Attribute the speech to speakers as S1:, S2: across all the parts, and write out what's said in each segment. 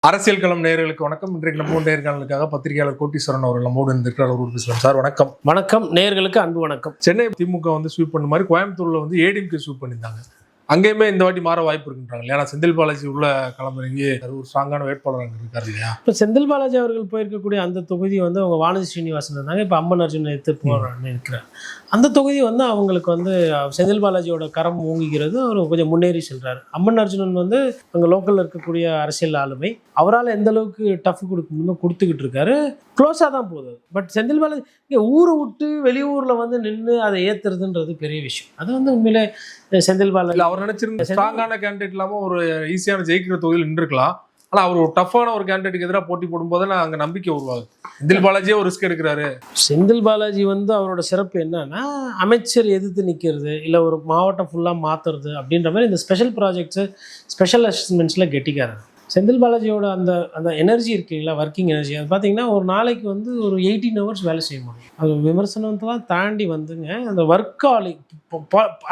S1: அரசியல் களம் நேயர்களுக்கு வணக்கம். இன்றைக்கு நம்ம நேர்காணலுக்காக பத்திரிகையாளர் கோட்டீஸ்வரன் அவர்கள் நம்மோடு இருந்திருக்கிறார். அவர் பேசலாம். சார் வணக்கம்.
S2: வணக்கம். நேயர்களுக்கு அன்பு வணக்கம்.
S1: சென்னை திமுக வந்து ஸ்வீப் பண்ண மாதிரி கோயம்புத்தூர்ல வந்து ஏடிஎம்கே ஸ்வீப் பண்ணியிருந்தாங்க. அங்கேயுமே இந்த வாட்டி மாற வாய்ப்பு இருக்குன்றாங்க. ஏன்னா செந்தில் பாலாஜி உள்ள களமிறங்கி ஒரு ஸ்ட்ராங்கான வேட்பாளர் அங்கே இருக்காரு இல்லையா?
S2: இப்போ செந்தில் பாலாஜி அவர்கள் போயிருக்கக்கூடிய அந்த தொகுதி வந்து அவங்க வானதி ஸ்ரீனிவாசன் இருந்தாங்க. இப்போ அம்மன் அர்ஜுன் எடுத்து போறான்னு இருக்கிறார். அந்த தொகுதி வந்து அவங்களுக்கு வந்து செந்தில் பாலாஜியோட கரம் ஊங்கிக்கிறது. அவர் கொஞ்சம் முன்னேறி செல்றாரு. அம்மன் அர்ஜுனன் வந்து அங்கே லோக்கலில் இருக்கக்கூடிய அரசியல் ஆளுமை. அவரால் எந்த அளவுக்கு டஃப் கொடுக்கணுமோ கொடுத்துக்கிட்டு இருக்காரு. க்ளோஸாக தான் போகுது. பட் செந்தில் பாலாஜி இங்கே ஊரை விட்டு வெளியூரில் வந்து நின்று அதை ஏற்றுறதுன்றது பெரிய விஷயம். அது வந்து உண்மையிலே செந்தில் பாலாஜி
S1: அவர் நினைச்சிருந்த ஸ்ட்ராங்கான கேண்டிடேட் இல்லாமல் ஒரு ஈஸியான ஜெயிக்கிற தொகுதியில் நின்றுக்கலாம். ஆனால் அவர் ஒரு டஃப்பான ஒரு கேண்டிடேட்டுக்கு எதிராக போட்டி போடும்போது அங்கே நம்பிக்கை உருவாகுது. செந்தில் பாலாஜியே ஒரு ரிஸ்க் எடுக்கிறாரு.
S2: செந்தில் பாலாஜி வந்து அவரோட சிறப்பு என்னன்னா, அமைச்சர் எதிர்த்து நிற்கிறது இல்லை ஒரு மாவட்டம் ஃபுல்லாக மாற்றுறது அப்படின்ற மாதிரி இந்த ஸ்பெஷல் ப்ராஜெக்ட்ஸு ஸ்பெஷல் அசிஸ்மெண்ட்ஸில் கெட்டிக்காரர். செந்தில் பாலாஜியோட அந்த அந்த எனர்ஜி இருக்குங்களா, ஒர்க்கிங் எனர்ஜி, அது பார்த்தீங்கன்னா ஒரு நாளைக்கு வந்து ஒரு 18 hours வேலை செய்ய முடியும். அது விமர்சனத்தெல்லாம் தாண்டி வந்துங்க அந்த ஒர்க்காலிக்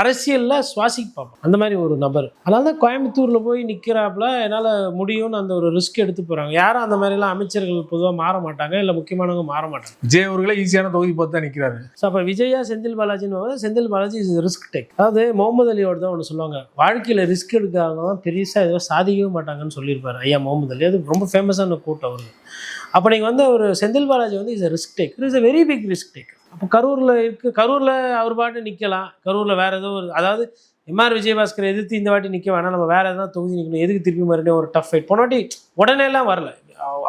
S2: அரசியலில் சுவாசிக்க பார்ப்போம் அந்த மாதிரி ஒரு நபர். அதனால தான் கோயம்புத்தூரில் போய் நிற்கிறாப்புல என்னால் முடியும்னு அந்த ஒரு ரிஸ்க் எடுத்து போகிறாங்க. யாரும் அந்த மாதிரிலாம் அமைச்சர்கள் பொதுவாக மாற மாட்டாங்க, இல்லை முக்கியமானவங்க மாற மாட்டாங்க.
S1: விஜய் அவர்களே ஈஸியான தொகுதி பார்த்து தான் நிற்கிறாரு.
S2: ஸோ அப்போ விஜயா செந்தில் பாலாஜின்னு Senthil Balaji is risk take. அதாவது முகமது அலியோட தான் ஒன்று சொல்லுவாங்க, வாழ்க்கையில் ரிஸ்க் எடுக்காதவங்க தான் பெருசாக ஏதோ சாதிக்கவே மாட்டாங்கன்னு சொல்லியிருப்பார் ஐயா முகமது அலி. அது ரொம்ப ஃபேமஸான கோட் அவருக்கு. அப்போ நீங்கள் வந்து ஒரு செந்தில் பாலாஜி வந்து is risk take, is a very big risk take. அப்போ கரூரில் அவர் பாட்டு நிற்கலாம். கரூரில் வேறு ஏதோ ஒரு, அதாவது எம்ஆர் விஜயபாஸ்கர் எதிர்த்து இந்த வாட்டி நிற்க வேணாம், நம்ம வேறு எதாவது தொகுதி நிற்கணும், எதுக்கு திருப்பி மறுபடியும் ஒரு டஃப் ஃபைட். போன வாட்டி உடனேலாம் வரல.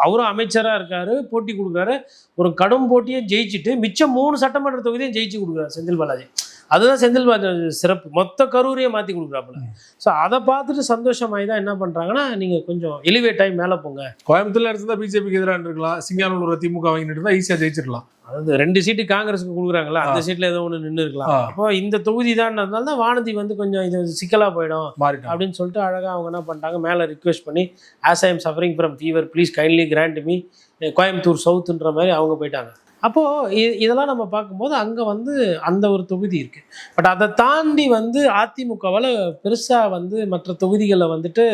S2: அவரும் அமைச்சராக இருக்கார், போட்டி கொடுக்குறாரு. ஒரு கடும் போட்டியை ஜெயிச்சுட்டு மிச்சம் 3 சட்டமன்ற தொகுதியும் ஜெயிச்சு கொடுக்குறாரு செந்தில் பாலாஜி. அதுதான் செந்தில் பாலாஜி சிறப்பு. மொத்த கரூரையே மாற்றி கொடுக்குறாப்புல. ஸோ அதை பார்த்துட்டு சந்தோஷமாகி தான் என்ன பண்ணுறாங்கன்னா, நீங்கள் கொஞ்சம் எலிவேட் ஆகி மேலே போங்க.
S1: கோயம்புத்தூர்ல இருந்தால் பிஜேபிக்கு எதிராக இருக்கலாம், சிங்கானூர் திமுக வாங்கிட்டு இருந்தால் ஈஸியாக ஜெயிச்சிடலாம்.
S2: அதாவது 2 சீட்டு காங்கிரஸுக்கு கொடுக்குறாங்களா, அந்த சீட்டில் ஏதோ ஒன்று நின்று இருக்கலாம். அப்போ இந்த தொகுதி தான்றதுனால தான் வானதி வந்து கொஞ்சம் இது சிக்கலாக போயிடும் அப்படின்னு சொல்லிட்டு அழகாக அவங்க என்ன பண்ணிட்டாங்க, மேலே ரிக்வெஸ்ட் பண்ணி as I am suffering from fever please kindly grant me Coimbatore சவுத்துன்ற மாதிரி அவங்க போயிட்டாங்க. அப்போது இதெல்லாம் நம்ம பார்க்கும்போது அங்கே வந்து அந்த ஒரு தொகுதி இருக்குது. பட் அதை தாண்டி வந்து அதிமுகவால் பெருசாக வந்து மற்ற தொகுதிகளில் வந்துட்டு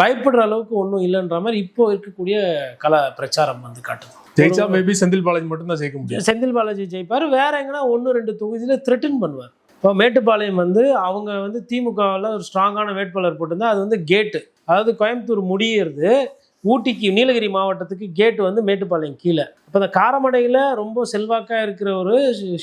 S2: பயப்படுற அளவுக்கு ஒன்றும் இல்லைன்ற மாதிரி இப்போ இருக்கக்கூடிய பிரச்சாரம் வந்து காட்டுது.
S1: ஜெயிச்சா மேபி செந்தில் பாலாஜி மட்டும்தான் ஜெயிக்க முடியும்.
S2: செந்தில் பாலாஜி ஜெயிப்பார். வேற எங்கன்னா 1-2 தொகுதியில் த்ரெட்டன் பண்ணுவார். இப்போ மேட்டுப்பாளையம் வந்து அவங்க வந்து திமுகவில் ஒரு ஸ்ட்ராங்கான வேட்பாளர் போட்டிருந்தா அது வந்து கேட்டு, அதாவது கோயம்புத்தூர் முடியறது ஊட்டிக்கு நீலகிரி மாவட்டத்துக்கு கேட்டு வந்து மேட்டுப்பாளையம் கீழே. இப்போ இந்த காரமடையில் ரொம்ப செல்வாக்காக இருக்கிற ஒரு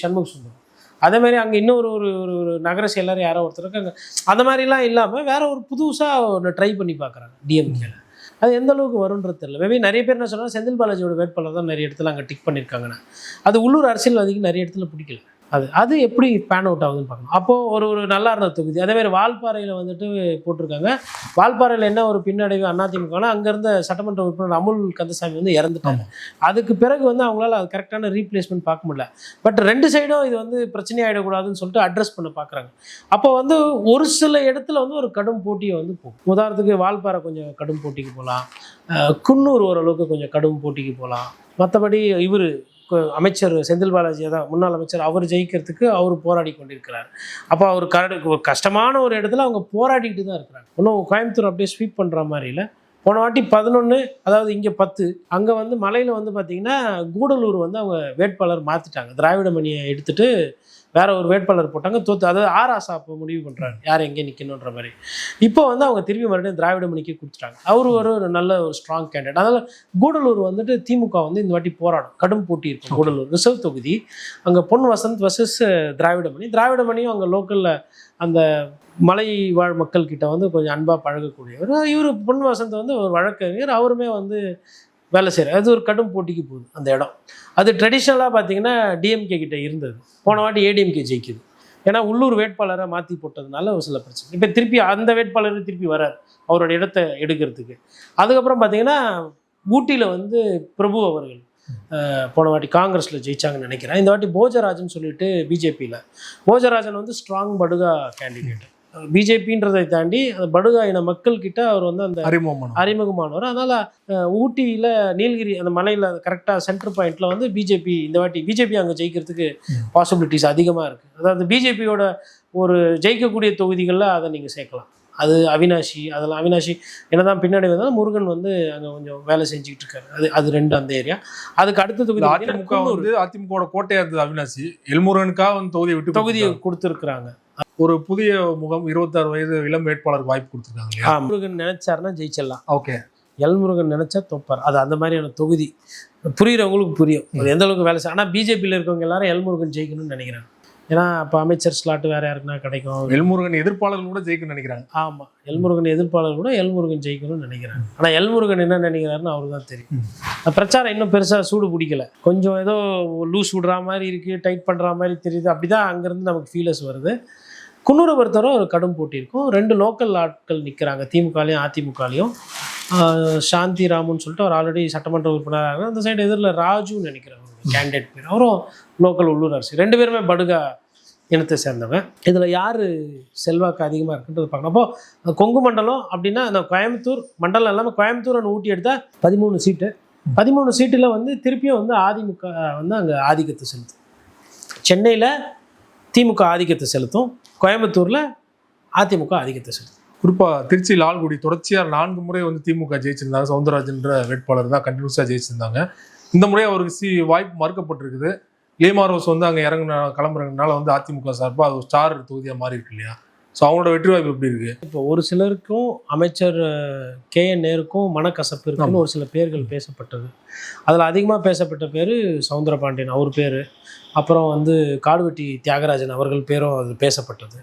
S2: சண்முக சுந்தரம், அதேமாதிரி அங்கே இன்னொரு ஒரு ஒரு நகர செயலர் யாரோ ஒருத்தருக்கு அங்கே அந்த மாதிரிலாம் இல்லாமல் வேற ஒரு புதுசாக ஒன்று ட்ரை பண்ணி பார்க்குறாங்க டிஎம்கேல. அது எந்த அளவுக்கு வரும்ன்றது தெரியல. மேபி நிறைய பேர் என்ன சொன்னால் செந்தில் பாலாஜியோட வேட்பாளர் தான் நிறைய இடத்துல அங்கே டிக் பண்ணியிருக்காங்கன்னு. அது உள்ளூர் அரசியல்வாதிக்கு நிறைய இடத்துல பிடிக்கல. அது எப்படி பேன் அவுட் ஆகுதுன்னு பார்க்கணும். அப்போது ஒரு நல்லா இருந்த தொகுதி அதேமாதிரி வால்பாறையில் வந்துட்டு போட்டிருக்காங்க. வால்பாறையில் என்ன ஒரு பின்னடைவு அதிமுகனா, அங்கே இருந்த சட்டமன்ற உறுப்பினர் அமுல் கந்தசாமி வந்து இறந்துட்டாங்க. அதுக்கு பிறகு வந்து அவங்களால அது கரெக்டான ரீப்ளேஸ்மெண்ட் பார்க்க முடியல. பட் 2 சைடும் இது வந்து பிரச்சனையாகிடக்கூடாதுன்னு சொல்லிட்டு அட்ரஸ் பண்ண பார்க்குறாங்க. அப்போ வந்து ஒரு சில இடத்துல வந்து ஒரு கடும் போட்டியை வந்து போகும். உதாரணத்துக்கு வால்பாறை கொஞ்சம் கடும் போட்டிக்கு போகலாம், குன்னூர் ஓரளவுக்கு கொஞ்சம் கடும் போட்டிக்கு போகலாம். மற்றபடி இவர் அமைச்சர் செந்தில் பாலாஜி தான் முன்னாள் அமைச்சர், அவர் ஜெயிக்கிறதுக்கு அவர் போராடி கொண்டிருக்கிறார். அப்போ அவர் கஷ்டமான ஒரு இடத்துல அவங்க போராடிக்கிட்டு தான் இருக்கிறாங்க. இன்னும் கோயம்புத்தூர் அப்படியே ஸ்வீப் பண்ணுற மாதிரி இல்லை. போன வாட்டி 11, அதாவது இங்கே 10, அங்கே வந்து மலையில் வந்து பார்த்திங்கன்னா கூடலூர் வந்து அவங்க வேட்பாளர் மாற்றிட்டாங்க. திராவிட மணியை எடுத்துகிட்டு வேற ஒரு வேட்பாளர் போட்டாங்க, தோற்று. அதாவது ஆராசா அப்போ முடிவு பண்ணுறாரு யார் எங்கே நிற்கணுன்ற மாதிரி. இப்போ வந்து அவங்க திரும்பி மறுபடியும் திராவிட மணிக்கு கொடுத்துட்டாங்க. அவர் ஒரு நல்ல ஒரு ஸ்ட்ராங் கேண்டிடேட். அதனால் கூடலூர் வந்துட்டு திமுக வந்து இந்த வாட்டி போராடும், கடும் போட்டி இருக்கும். கூடலூர் ரிசர்வ் தொகுதி, அங்கே பொன் வசந்த் வர்சஸ் திராவிட மணியும் அங்கே லோக்கலில் அந்த மலை வாழ் மக்கள் கிட்ட வந்து கொஞ்சம் அன்பாக பழகக்கூடியவர். இவர் பொன் வசந்த் வந்து ஒரு வழக்கறிஞர், அவருமே வந்து வேலை செய்கிறார். அது ஒரு கடும் போட்டிக்கு போகுது அந்த இடம். அது ட்ரெடிஷ்னலாக பார்த்தீங்கன்னா டிஎம்கே கிட்ட இருந்தது. போன வாட்டி ஏடிஎம்கே ஜெயிக்குது. ஏன்னா உள்ளூர் வேட்பாளரை மாற்றி போட்டதுனால ஒரு சில பிரச்சனை. இப்போ திருப்பி அந்த வேட்பாளர் திருப்பி வரார் அவரோட இடத்த எடுக்கிறதுக்கு. அதுக்கப்புறம் பார்த்தீங்கன்னா ஊட்டியில் வந்து பிரபு அவர்கள் போன வாட்டி காங்கிரஸில் ஜெயிச்சாங்கன்னு நினைக்கிறேன். இந்த வாட்டி போஜராஜன் சொல்லிட்டு பிஜேபியில். போஜராஜன் வந்து ஸ்ட்ராங் படுகா கேண்டிடேட். பிஜேபின்றதை தாண்டி அந்த படுகா இன மக்கள்கிட்ட அவர் வந்து அந்த அறிமுகமானவர். அதனால் ஊட்டியில் நீலகிரி அந்த மலையில் கரெக்டாக சென்டர் பாயிண்டில் வந்து இந்த வாட்டி பிஜேபி அங்கே ஜெயிக்கிறதுக்கு பாசிபிலிட்டிஸ் அதிகமாக இருக்குது. அதாவது பிஜேபியோட ஒரு ஜெயிக்கக்கூடிய தொகுதிகளில் அதை நீங்கள் சேர்க்கலாம். அது அவினாஷி, அதெல்லாம் அவினாஷி என்னதான் பின்னாடி வந்தாலும் முருகன் வந்து அங்கே கொஞ்சம் வேலை செஞ்சுக்கிட்டு இருக்காரு. அது 2 அந்த ஏரியா. அதுக்கு அடுத்த தொகுதி
S1: அதிமுக வந்து அதிமுக கோட்டையா இருந்தது அவினாசி. எல்முருகனுக்காக வந்து தொகுதியை
S2: கொடுத்துருக்குறாங்க.
S1: ஒரு புதிய முகம் 26 வயது இளம் வேட்பாளருக்கு வாய்ப்பு கொடுத்துருக்காங்க.
S2: முருகன் நினைச்சாருன்னா ஜெயிச்சிடலாம்.
S1: ஓகே,
S2: எல்முருகன் நினைச்சா தோப்பார். அது அந்த மாதிரியான தொகுதி. புரியுறவங்களுக்கு புரியும் அது எந்த அளவுக்கு வேலை செய்யும். ஆனால் பிஜேபியில் இருக்கவங்க எல்லாரும் எல்முருகன் ஜெயிக்கணும்னு நினைக்கிறாங்க. ஏன்னா இப்போ அமைச்சர் ஸ்லாட் வேற யாருக்குன்னா கிடைக்கும்.
S1: எல்முருகன் எதிர்ப்பாளர்கள் கூட ஜெயிக்கணும்னு நினைக்கிறாங்க.
S2: ஆமாம், எல்முருகன் எதிர்ப்பாளர் கூட எல்முருகன் ஜெயிக்கணும்னு நினைக்கிறாங்க. ஆனால் எல்முருகன் என்ன நினைக்கிறாருன்னு அவருக்கு தான் தெரியும். பிரச்சாரம் இன்னும் பெருசாக சூடு பிடிக்கல. கொஞ்சம் ஏதோ லூஸ் விடுற மாதிரி இருக்குது, டைட் பண்ணுற மாதிரி தெரியுது. அப்படி தான் அங்கேருந்து நமக்கு ஃபீலர்ஸ் வருது. குன்னூரை பொறுத்தவரை ஒரு கடும் போட்டி இருக்கும். 2 லோக்கல் ஆட்கள் நிற்கிறாங்க, திமுகலையும் அதிமுகலையும். சாந்தி ராமுன்னு சொல்லிட்டு அவர் ஆல்ரெடி சட்டமன்ற உறுப்பினராக, அந்த சைடு எதிரில் ராஜுன்னு நினைக்கிறேன் கேண்டிடேட் பேர். அவரும் லோக்கல் உள்ளூர் அரசு. 2 பேருமே படுகா இனத்தை சேர்ந்தவன். இதில் யார் செல்வாக்கு அதிகமாக இருக்குன்றது பார்க்கணும். அப்போது கொங்கு மண்டலம் அப்படின்னா அந்த கோயம்புத்தூர் மண்டலம் இல்லாமல் கோயம்புத்தூர் அண்ட் ஊட்டி எடுத்தால் 13 சீட்டு. 13 சீட்டில் வந்து திருப்பியும் வந்து அதிமுக வந்து அங்கே ஆதிக்கத்தை செலுத்தும். சென்னையில் திமுக ஆதிக்கத்தை செலுத்தும், கோயம்புத்தூரில் அதிமுக ஆதிக்கத்தை செலுத்தும்.
S1: குறிப்பாக திருச்சி லால்குடி தொடர்ச்சியாக 4 முறை வந்து திமுக ஜெயிச்சிருந்தாங்க. சவுந்தரராஜன்ற வேட்பாளர் தான் கண்டினியூஸாக ஜெயிச்சிருந்தாங்க. இந்த முறை அவருக்கு வாய்ப்பு மறுக்கப்பட்டிருக்குது. லீமா ரோஸ் வந்து அங்கே கிளம்புறதுனால வந்து அதிமுக சார்பாக அது ஒரு ஸ்டார் தொகுதியாக மாறி இருக்கு இல்லையா? ஸோ அவங்களோட வெற்றி வாய்ப்பு எப்படி இருக்கு?
S2: இப்போ ஒரு சிலருக்கும் அமைச்சர் KN நேருக்கும் மனக்கசப்பு இருக்குன்னு ஒரு சில பேர்கள் பேசப்பட்டது. அதில் அதிகமாக பேசப்பட்ட பேர் சவுந்தரபாண்டியன் அவர் பேர், அப்புறம் வந்து காடுவெட்டி தியாகராஜன் அவர்கள் பேரும் அது பேசப்பட்டது.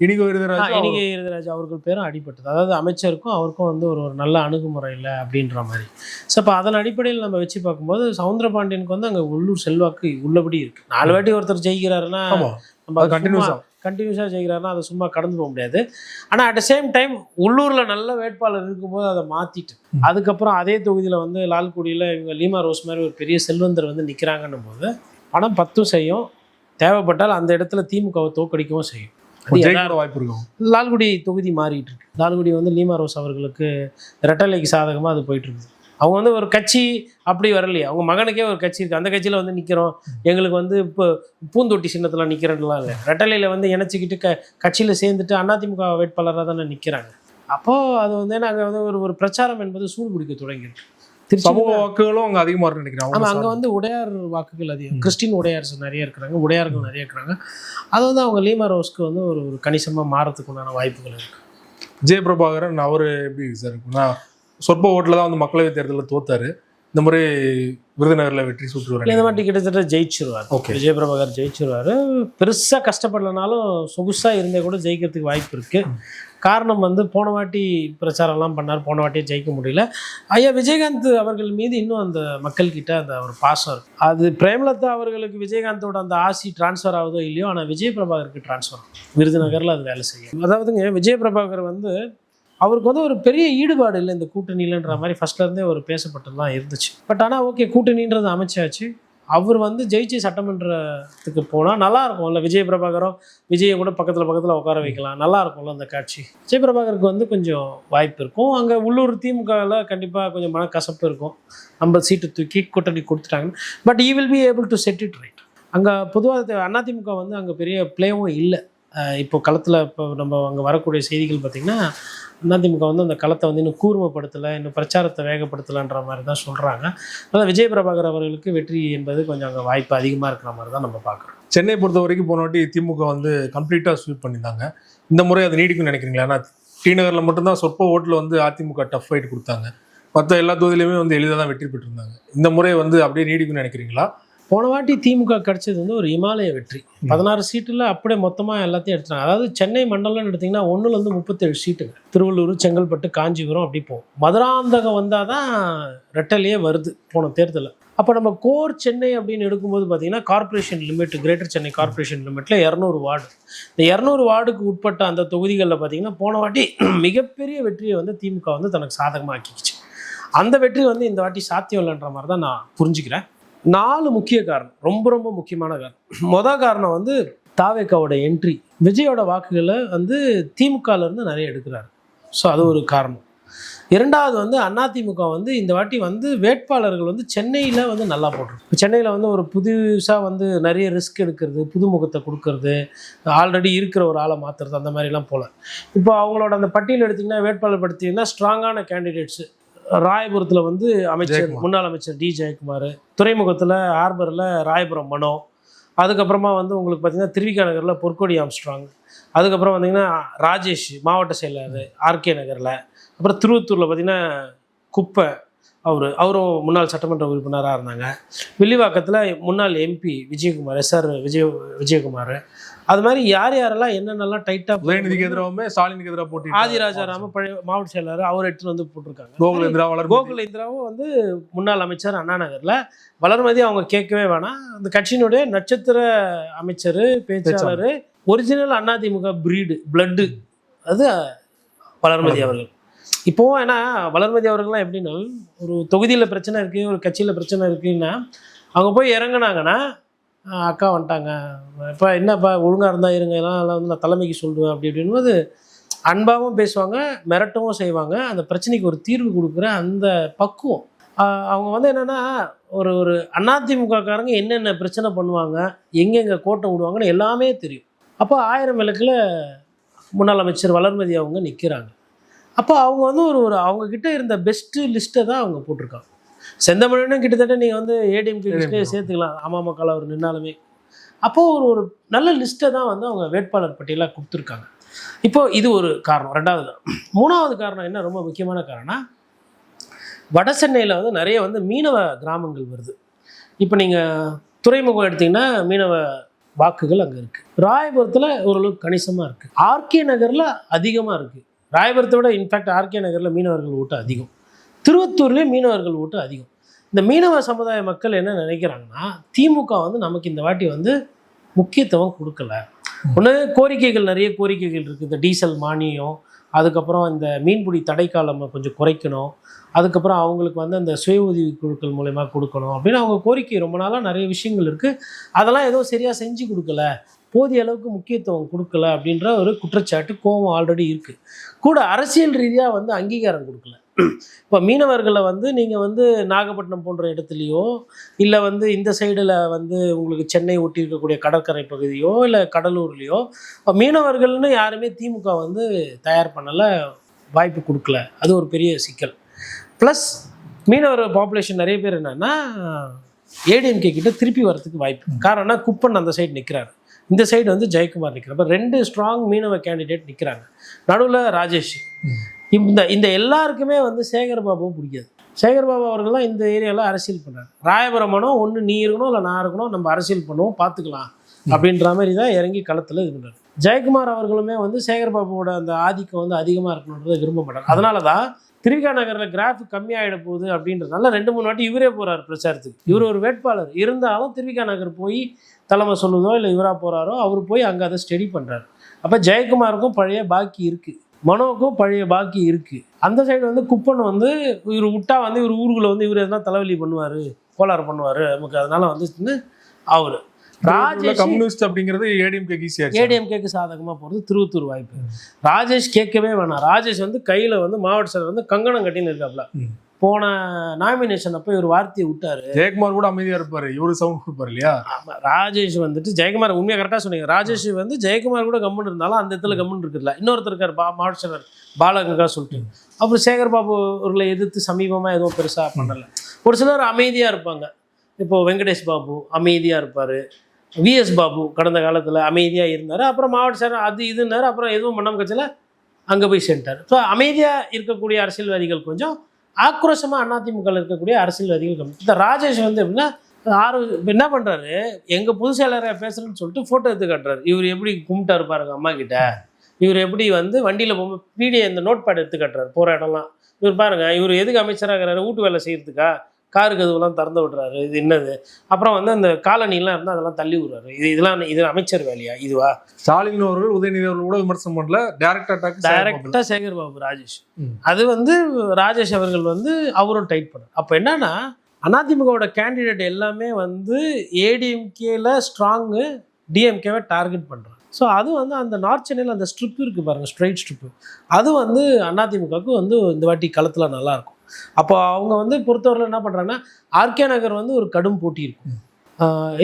S1: இனிகே விருதுராஜ்
S2: அவர்கள் பேரும் அடிபட்டது. அதாவது அமைச்சருக்கும் அவருக்கும் வந்து ஒரு நல்ல அணுகுமுறை இல்லை அப்படின்ற மாதிரி. ஸோ இப்போ அதன் அடிப்படையில் நம்ம வச்சு பார்க்கும்போது சவுந்தரபாண்டியனுக்கு வந்து அங்கே உள்ளூர் செல்வாக்கு உள்ளபடி இருக்குது. 4 வாட்டி ஒருத்தர் ஜெயிக்கிறாருன்னா நம்ம கண்டினியூஸாக ஜெயிக்கிறாருன்னா அதை சும்மா கடந்து போக முடியாது. ஆனால் அட் த சேம் டைம் உள்ளூரில் நல்ல வேட்பாளர் இருக்கும்போது அதை மாற்றிட்டு அதுக்கப்புறம் அதே தொகுதியில் வந்து லால்குடியில் இவங்க லீமா ரோஸ் மாதிரி ஒரு பெரிய செல்வந்தர் வந்து நிற்கிறாங்கன்னும் போது பணம் 10 செய்யும். தேவைப்பட்டால் அந்த இடத்துல திமுகவை தோக்கடிக்கவும் செய்யும்.
S1: வாய்ப்பு இருக்கும்.
S2: லால்குடி தொகுதி மாறிட்டு இருக்கு. லால்குடி வந்து லீமா ரோஸ் அவர்களுக்கு ரெட்டலைக்கு சாதகமாக அது போயிட்டு இருக்குது. அவங்க வந்து ஒரு கட்சி அப்படி வரலையே, அவங்க மகனுக்கே ஒரு கட்சி இருக்குது, அந்த கட்சியில் வந்து நிற்கிறோம், எங்களுக்கு வந்து இப்போ பூந்தொட்டி சின்னத்தில் நிற்கிறேன்லாம் இல்லை. ரெட்டலையில் வந்து இணைச்சிக்கிட்டு கட்சியில் சேர்ந்துட்டு அதிமுக வேட்பாளராக தானே நிற்கிறாங்க. அப்போது அது வந்து நாங்கள் வந்து ஒரு பிரச்சாரம் என்பது சூடு பிடிக்க தொடங்கியிருக்கு.
S1: சமூக வாக்குகளும் அங்கே அதிகமாக இருக்குன்னு நினைக்கிறேன்.
S2: ஆமாம், அங்கே வந்து உடையார் வாக்குகள் அதிகம், கிறிஸ்டின் உடையார்ஸ் நிறைய இருக்கிறாங்க, உடையார்கள் நிறைய இருக்கிறாங்க. அது வந்து அவங்க லீமா ரோஸ்க்கு வந்து ஒரு கணிசமாக மாறத்துக்கு உண்டான வாய்ப்புகள் இருக்குது.
S1: ஜெயபிரபாகரன் அவர் எப்படி சார் இருக்குன்னா சொற்ப ஓட்டில் தான் வந்து மக்களவைத் தேர்தலில் தோத்தாரு. இந்த முறை விருதுநகரில் வெற்றி சுற்றுவார்.
S2: இந்த மாதிரி கிட்டத்தட்ட ஜெயிச்சிருவார். விஜயபிரபாகர் ஜெயிச்சிருவார். பெருசாக கஷ்டப்படலனாலும் சொகுசாக இருந்தே கூட ஜெயிக்கிறதுக்கு வாய்ப்பு இருக்குது. காரணம் வந்து போன வாட்டி பிரச்சாரம்லாம் பண்ணார், போன வாட்டியே ஜெயிக்க முடியல. ஐயா விஜயகாந்த் அவர்கள் மீது இன்னும் அந்த மக்கள்கிட்ட அந்த ஒரு பாசம் இருக்குது. அது பிரேமலதா அவர்களுக்கு விஜயகாந்தோட அந்த ஆசி டிரான்ஸ்ஃபர் ஆகுதோ இல்லையோ, ஆனால் விஜயபிரபாகருக்கு டிரான்ஸ்ஃபர் விருதுநகரில் அது வேலை செய்யும். அதாவதுங்க விஜயபிரபாகர் வந்து அவருக்கு வந்து ஒரு பெரிய ஈடுபாடு இல்லை இந்த கூட்டணியிலன்ற மாதிரி ஃபர்ஸ்ட்லேருந்தே ஒரு பேசப்பட்டு தான் இருந்துச்சு. பட் ஆனால் ஓகே, கூட்டணின்றது அமைச்சாச்சு. அவர் வந்து ஜெயிச்சு சட்டமன்றத்துக்கு போனால் நல்லாயிருக்கும் இல்லை? விஜயபிரபாகரும் விஜயை கூட பக்கத்தில் உட்கார வைக்கலாம், நல்லாயிருக்கும்ல அந்த காட்சி. விஜயபிரபாகருக்கு வந்து கொஞ்சம் வாய்ப்பு இருக்கும். அங்கே உள்ளூர் திமுகவில் கண்டிப்பாக கொஞ்சம் மனக்கசப்பு இருக்கும். 50 சீட்டு தூக்கி கூட்டணி கொடுத்துட்டாங்க. But he will be able to set it right. அங்கே பொதுவாக அதிமுக வந்து அங்கே பெரிய பிளேவும் இல்லை. இப்போ களத்தில் இப்போ நம்ம அங்கே வரக்கூடிய செய்திகள் பார்த்திங்கன்னா அதிமுக வந்து அந்த களத்தை வந்து இன்னும் கூர்மைப்படுத்தலை, இன்னும் பிரச்சாரத்தை வேகப்படுத்தலைன்ற மாதிரி தான் சொல்கிறாங்க. அதனால் விஜயபிரபாகர் அவர்களுக்கு வெற்றி என்பது கொஞ்சம் அங்கே வாய்ப்பு அதிகமாக இருக்கிற மாதிரி தான் நம்ம பார்க்குறோம்.
S1: சென்னை பொறுத்த வரைக்கும் போன வாட்டி திமுக வந்து கம்ப்ளீட்டாக ஸ்வீப் பண்ணியிருந்தாங்க. இந்த முறை அது நீடிக்கும்னு நினைக்கிறீங்களா? ஏன்னா டிநகரில் மட்டும்தான் சொற்ப ஓட்டில் வந்து அதிமுக டஃப் ஃபைட் கொடுத்தாங்க. மற்ற எல்லா தொகுதியிலையுமே வந்து எளிதாக தான் வெற்றி பெற்றிருந்தாங்க. இந்த முறை வந்து அப்படியே நீடிக்கும்னு நினைக்கிறீங்களா?
S2: போன வாட்டி திமுக கிடச்சது வந்து ஒரு இமாலய வெற்றி. 16 சீட்டில் அப்படியே மொத்தமாக எல்லாத்தையும் எடுத்துட்டாங்க. அதாவது சென்னை மண்டலம்னு எடுத்திங்கன்னா 1லேருந்து 37 சீட்டுங்க. திருவள்ளூர், செங்கல்பட்டு, காஞ்சிபுரம் அப்படி போகும். மதுராந்தகம் வந்தால் தான் ரெட்டலையே வருது போன தேர்தலில். அப்போ நம்ம கோர் சென்னை அப்படின்னு எடுக்கும்போது பார்த்திங்கன்னா corporation limit, greater Chennai corporation லிமிட்டில் 200 வார்டு. இந்த 200 வார்டுக்கு உட்பட்ட அந்த தொகுதிகளில் பார்த்திங்கன்னா போன வாட்டி மிகப்பெரிய வெற்றியை வந்து திமுக வந்து தனக்கு சாதகமாக ஆக்கிக்கிச்சு. அந்த வெற்றி வந்து இந்த வாட்டி சாத்தியம் இல்லைன்ற மாதிரி தான் நான் புரிஞ்சுக்கிறேன். 4 முக்கிய காரணம், ரொம்ப ரொம்ப முக்கியமான காரணம். மொதல் காரணம் வந்து தாவேக்காவோட என்ட்ரி. விஜயோட வாக்குகளை வந்து திமுகலேருந்து நிறைய எடுக்கிறாரு. ஸோ அது ஒரு காரணம். இரண்டாவது வந்து அதிமுக வந்து இந்த வாட்டி வந்து வேட்பாளர்கள் வந்து சென்னையில் வந்து நல்லா போட்டிருக்கு. இப்போ சென்னையில் வந்து ஒரு புதுசாக வந்து நிறைய ரிஸ்க் எடுக்கிறது, புதுமுகத்தை கொடுக்கறது, ஆல்ரெடி இருக்கிற ஒரு ஆளை மாற்றுறது, அந்த மாதிரிலாம் போல. இப்போ அவங்களோட அந்த பட்டியல் எடுத்திங்கன்னா, வேட்பாளர் படுத்திங்கன்னா ஸ்ட்ராங்கான கேண்டிடேட்ஸு. ராயபுரத்தில் வந்து அமைச்சர், முன்னாள் அமைச்சர் டி ஜெயக்குமார், துறைமுகத்தில் ஹார்பரில் ராயபுரம் மனோ, அதுக்கப்புறமா வந்து உங்களுக்கு பார்த்திங்கன்னா திருவிக நகரில் பொற்கொடி ஆம்ஸ்ட்ராங், அதுக்கப்புறம் பார்த்திங்கன்னா ராஜேஷ் மாவட்ட செயலாளர் ஆர்கே நகரில், அப்புறம் திருவத்தூரில் பார்த்திங்கன்னா குப்பை அவரும் முன்னாள் சட்டமன்ற உறுப்பினராக இருந்தாங்க. வில்லிவாக்கத்தில் முன்னாள் எம்பி விஜயகுமார், எஸ்ஆர் விஜயகுமார். அது மாதிரி யாரெல்லாம் என்னென்னலாம் டைட்டாக
S1: உதயநிதிக்கு எதிராகவுமே ஸ்டாலினுக்கு எதிராக போட்டி
S2: ஆதிராஜாராம பழைய மாவட்ட செயலாளர் அவர் எடுத்துகிட்டு வந்து போட்டிருக்காங்க.
S1: கோகுலேந்திராவும்
S2: வந்து முன்னாள் அமைச்சர் அண்ணா நகரில். வளர்மதி அவங்க கேட்கவே வேணாம், அந்த கட்சியினுடைய நட்சத்திர அமைச்சர், பேச்சாளர், ஒரிஜினல் அதிமுக பிளட்டு அது வளர்மதி அவர்கள். இப்போவும் ஏன்னா வளர்மதி அவர்கள்லாம் எப்படின்னா, ஒரு தொகுதியில் பிரச்சனை இருக்குது, ஒரு கட்சியில் பிரச்சனை இருக்குன்னா அவங்க போய் இறங்குனாங்கன்னா, அக்கா வந்துட்டாங்க, இப்போ என்னப்பா ஒழுங்காக இருந்தால் இருங்க, எல்லாம் வந்து நான் தலைமைக்கு சொல்லுவேன் அப்படி அப்படின்போது அன்பாகவும் பேசுவாங்க, மிரட்டவும் செய்வாங்க. அந்த பிரச்சனைக்கு ஒரு தீர்வு கொடுக்குற அந்த பக்குவம் அவங்க வந்து என்னென்னா, ஒரு அதிமுகக்காரங்க என்னென்ன பிரச்சனை பண்ணுவாங்க, எங்கெங்கே கோட்டை விடுவாங்கன்னு எல்லாமே தெரியும். அப்போ 1000 விளக்கில் முன்னாள் அமைச்சர் வளர்மதி அவங்க நிற்கிறாங்க. அப்போ அவங்க வந்து அவங்கக்கிட்ட இருந்த பெஸ்ட்டு லிஸ்ட்டை தான் அவங்க போட்டிருக்காங்க. செந்தமிழனும் கிட்டத்தட்ட நீங்கள் வந்து ஏடிஎம்கே லிஸ்ட்டே சேர்த்துக்கலாம், அமமுக அவர் நின்னாலுமே. அப்போது ஒரு நல்ல லிஸ்ட்டை தான் வந்து அவங்க வேட்பாளர் பட்டியலாக கொடுத்துருக்காங்க. இப்போது இது ஒரு காரணம். ரெண்டாவது, மூணாவது காரணம் என்ன, ரொம்ப முக்கியமான காரணம், வட சென்னையில் வந்து நிறைய வந்து மீனவ கிராமங்கள் வருது. இப்போ நீங்கள் துறைமுகம் எடுத்திங்கன்னா மீனவ வாக்குகள் அங்கே இருக்குது. ராயபுரத்தில் ஓரளவுக்கு கணிசமாக இருக்குது. ஆர்கே நகரில் அதிகமாக இருக்குது. ராயபுரத்தை விட இன்ஃபேக்ட் ஆர்கே நகரில் மீனவர்கள் ஓட்டு அதிகம். திருவத்தூர்லேயே மீனவர்கள் ஓட்டு அதிகம். இந்த மீனவ சமுதாய மக்கள் என்ன நினைக்கிறாங்கன்னா, திமுக வந்து நமக்கு இந்த வாட்டி வந்து முக்கியத்துவம் கொடுக்கல. ஒன்று, கோரிக்கைகள், நிறைய கோரிக்கைகள் இருக்குது. இந்த டீசல் மானியம், அதுக்கப்புறம் இந்த மீன்பிடி தடைக்காலம் கொஞ்சம் குறைக்கணும், அதுக்கப்புறம் அவங்களுக்கு வந்து அந்த சுய உதவி குழுக்கள் மூலமா கொடுக்கணும் அப்படின்னு அவங்க கோரிக்கை ரொம்ப நாளாக நிறைய விஷயங்கள் இருக்குது. அதெல்லாம் ஏதோ சரியாக செஞ்சு கொடுக்கல, போதிய அளவுக்கு முக்கியத்துவம் கொடுக்கல அப்படின்ற ஒரு குற்றச்சாட்டு, கோபம் ஆல்ரெடி இருக்குது. கூட அரசியல் ரீதியாக வந்து அங்கீகாரம் கொடுக்கல. இப்போ மீனவர்களை வந்து நீங்கள் வந்து நாகப்பட்டினம் போன்ற இடத்துலையோ, இல்லை வந்து இந்த சைடில் வந்து உங்களுக்கு சென்னை ஒட்டி இருக்கக்கூடிய கடற்கரை பகுதியோ, இல்லை கடலூர்லேயோ மீனவர்கள்னு யாருமே திமுக வந்து தயார் பண்ணலை, வாய்ப்பு கொடுக்கல. அது ஒரு பெரிய சிக்கல். ப்ளஸ் மீனவர் பாப்புலேஷன் நிறைய பேர் என்னென்னா ஏடிஎம்கே கிட்ட திருப்பி வரதுக்கு வாய்ப்பு. காரணம்னா குப்பன் அந்த சைடு நிற்கிறாரு, இந்த சைடு வந்து ஜெயக்குமார் நிற்கிறார். அப்போ 2 ஸ்ட்ராங் மீனவ கேண்டிடேட் நிற்கிறாங்க. நடுவில் ராஜேஷ். இந்த எல்லாருக்குமே வந்து சேகர்பாபுவும் பிடிக்காது. சேகர்பாபு அவர்கள் தான் இந்த ஏரியாவில் அரசியல் பண்ணுறாரு. ராயபுரமானோ ஒன்று நீ இருக்கணும் இல்லை நான் இருக்கணும், நம்ம அரசியல் பண்ணுவோம் பார்த்துக்கலாம் அப்படின்ற மாதிரி தான் இறங்கி களத்தில் இது பண்ணுறாரு. ஜெயக்குமார் அவர்களுமே வந்து சேகர்பாபுவோட அந்த ஆதிக்கம் வந்து அதிகமாக இருக்கணுன்றதை விரும்ப மாட்டார். அதனால தான் திருவிக நகரில் கிராஃப் கம்மியாகிட போகுது அப்படின்றதுனால 2-3 வாட்டி இவரே போகிறார் பிரச்சாரத்துக்கு. இவர் ஒரு வேட்பாளர் இருந்தாலும் திருவிக நகர் போய் தலைமை சொல்லுதோ இல்லை இவராக போகிறாரோ அவர் போய் அங்கே அதை ஸ்டடி பண்ணுறாரு. அப்போ ஜெயக்குமாருக்கும் பழைய பாக்கி இருக்குது, மனோவுக்கும் பழைய பாக்கி இருக்குது. அந்த சைடு வந்து குப்பன் வந்து இவர் விட்டா வந்து இவர் ஊருக்குள்ளே வந்து இவர் எதனா தலைவலி பண்ணுவார், கோளாறு பண்ணுவார் நமக்கு, அதனால வந்து அவர் ராஜேஷ்
S1: கம்யூனிஸ்ட் அப்படிங்கிறது
S2: ஏடிஎம்கேக்கு சாதகமாக போகிறது திருவத்தூர் வாய்ப்பு. ராஜேஷ் கேட்கவே வேணாம். ராஜேஷ் வந்து கையில் வந்து மாவட்ட செயலர் வந்து கங்கணம் கட்டின்னு இருக்காப்புல. போன நாமினேஷன் அப்போ இவர் வார்த்தையை விட்டார்.
S1: ஜெயக்குமார் கூட அமைதியாக இருப்பார், இவரு சவுண்ட் கொடுப்பார் இல்லையா.
S2: ராஜேஷ் வந்துட்டு ஜெயக்குமார் உண்மையாக கரெக்டாக சொன்னீங்க. ராஜேஷ் வந்து ஜெயக்குமார் கூட கம்முன்னு இருந்தாலும் அந்த இடத்துல கம்முன்னு இருக்குல்ல. இன்னொருத்தர் இருக்கார் மாவட்ட செயலர் பாலகங்கா சொல்லிட்டு. அப்புறம் சேகர்பாபு அவர்களை எதிர்த்து சமீபமாக எதுவும் பெருசாக பண்ணலை. ஒரு சிலர் அமைதியாக இருப்பாங்க. இப்போது வெங்கடேஷ் பாபு அமைதியாக இருப்பார், விஎஸ் பாபு கடந்த காலத்தில் அமைதியாக இருந்தார், அப்புறம் மாவட்ட செயலர் அது இதுன்னாரு, அப்புறம் எதுவும் பண்ணாமல் கட்சியில் அங்கே போய் சென்றார். ஸோ அமைதியாக இருக்கக்கூடிய அரசியல்வாதிகள் கொஞ்சம், ஆக்ரோஷமாக அதிமுகவில் இருக்கக்கூடிய அரசியல்வாதிகள் கம்மி. இந்த ராஜேஷ் வந்து எப்படின்னா என்ன பண்ணுறாரு, எங்கள் பொதுச் செயலரை பேசுகிறேன்னு சொல்லிட்டு ஃபோட்டோ எடுத்து காட்டுறாரு. இவர் எப்படி கும்பிட்டாரு பாருங்க அம்மா கிட்ட, இவர் எப்படி வந்து வண்டியில் போகும்போது பிடிஏ இந்த நோட் பேட் எடுத்து காட்டுறாரு போகிற இடம்லாம். இவர் பாருங்கள், இவர் எதுக்கு அமைச்சராகிறாரு, வீட்டு வேலை செய்கிறதுக்கா, காருக்கு அதுவெல்லாம் திறந்து விட்றாரு, இது என்னது. அப்புறம் வந்து அந்த காலனிலாம் இருந்தால் அதெல்லாம் தள்ளி விடுறாரு. இது அமைச்சர் வேலையா இதுவா.
S1: ஸ்டாலின் அவர்கள் உதயநிதி அவர்கள் கூட விமர்சனம் பண்ணல, டைரக்டா
S2: சேகர்பாபு ராஜேஷ். அது வந்து ராஜேஷ் அவர்கள் வந்து அவரும் டைட் பண்ணார். அப்போ என்னன்னா அதிமுகவோட கேண்டிடேட் எல்லாமே வந்து ஏடிஎம்கேல ஸ்ட்ராங்கு, டிஎம்கேவை டார்கெட் பண்ணுறாங்க. ஸோ அது வந்து அந்த நார்த் சென்னையில் அந்த ஸ்ட்ரிப் இருக்குது பாருங்கள், ஸ்ட்ரைட் ஸ்ட்ரிப்பு, அது வந்து அதிமுகவுக்கு வந்து இந்த வாட்டி களத்தில் நல்லாயிருக்கும். அப்போ அவங்க வந்து பொறுத்தவரையில் என்ன பண்ணுறாங்கன்னா, ஆர்கே நகர் வந்து ஒரு கடும் போட்டி இருக்கும்.